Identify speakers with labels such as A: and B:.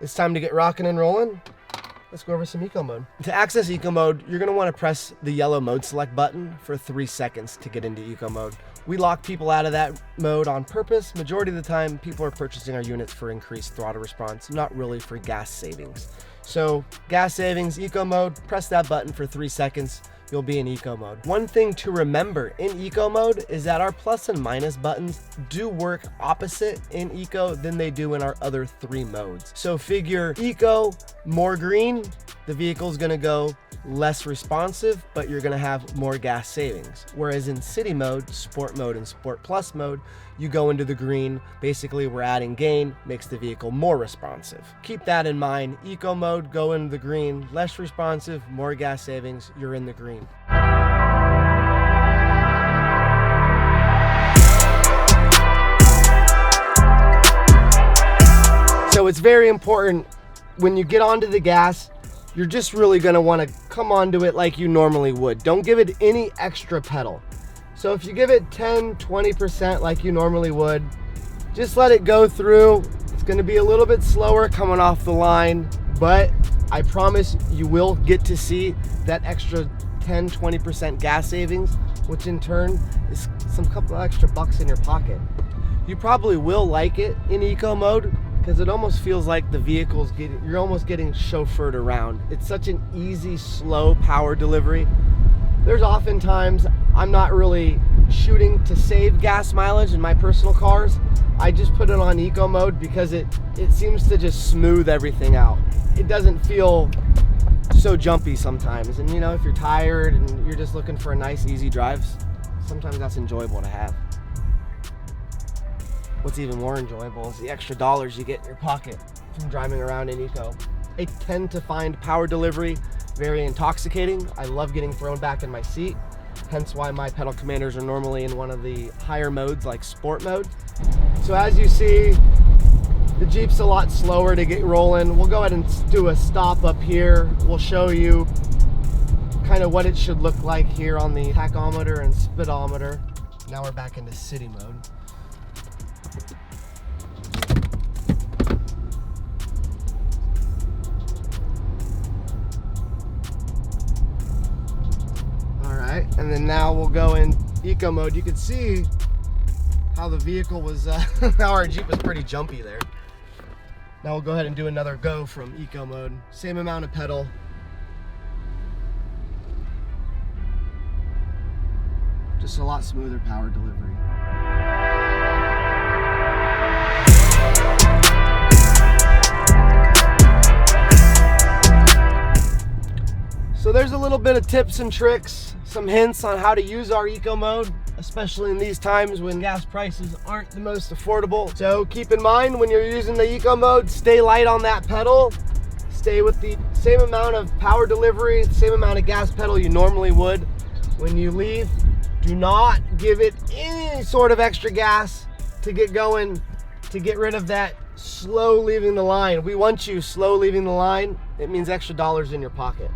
A: It's time to get rocking and rolling. Let's go over some eco mode. To access eco mode, you're gonna wanna press the yellow mode select button for 3 seconds to get into eco mode. We lock people out of that mode on purpose. Majority of the time, people are purchasing our units for increased throttle response, not really for gas savings. So gas savings, eco mode, press that button for 3 seconds. You'll be in eco mode. One thing to remember in eco mode is that our plus and minus buttons do work opposite in eco than they do in our other 3 modes. So figure eco, more green, the vehicle's gonna go less responsive, but you're gonna have more gas savings. Whereas in city mode, sport mode, and sport plus mode, you go into the green. Basically, we're adding gain, makes the vehicle more responsive. Keep that in mind. Eco mode, go into the green, less responsive, more gas savings, you're in the green. So it's very important when you get onto the gas, you're just really gonna wanna come onto it like you normally would. Don't give it any extra pedal. So if you give it 10, 20% like you normally would, just let it go through. It's gonna be a little bit slower coming off the line, but I promise you will get to see that extra 10, 20% gas savings, which in turn is some couple extra bucks in your pocket. You probably will like it in eco mode, because it almost feels like the vehicle's you're almost getting chauffeured around. It's such an easy, slow power delivery. There's oftentimes I'm not really shooting to save gas mileage in my personal cars. I just put it on eco mode because it seems to just smooth everything out. It doesn't feel so jumpy sometimes. And you know, if you're tired and you're just looking for a nice, easy drive, sometimes that's enjoyable to have. What's even more enjoyable is the extra dollars you get in your pocket from driving around in eco. I tend to find power delivery very intoxicating. I love getting thrown back in my seat, hence why my pedal commanders are normally in one of the higher modes like sport mode. So as you see, the Jeep's a lot slower to get rolling. We'll go ahead and do a stop up here. We'll show you kind of what it should look like here on the tachometer and speedometer. Now we're back into city mode. And then now we'll go in eco mode. You can see how the vehicle was, how our Jeep was pretty jumpy there. Now we'll go ahead and do another go from eco mode. Same amount of pedal. Just a lot smoother power delivery. So there's a little bit of tips and tricks, some hints on how to use our eco mode, especially in these times when gas prices aren't the most affordable. So keep in mind when you're using the eco mode, stay light on that pedal, stay with the same amount of power delivery, the same amount of gas pedal you normally would. When you leave, do not give it any sort of extra gas to get going, to get rid of that slow leaving the line. We want you slow leaving the line. It means extra dollars in your pocket.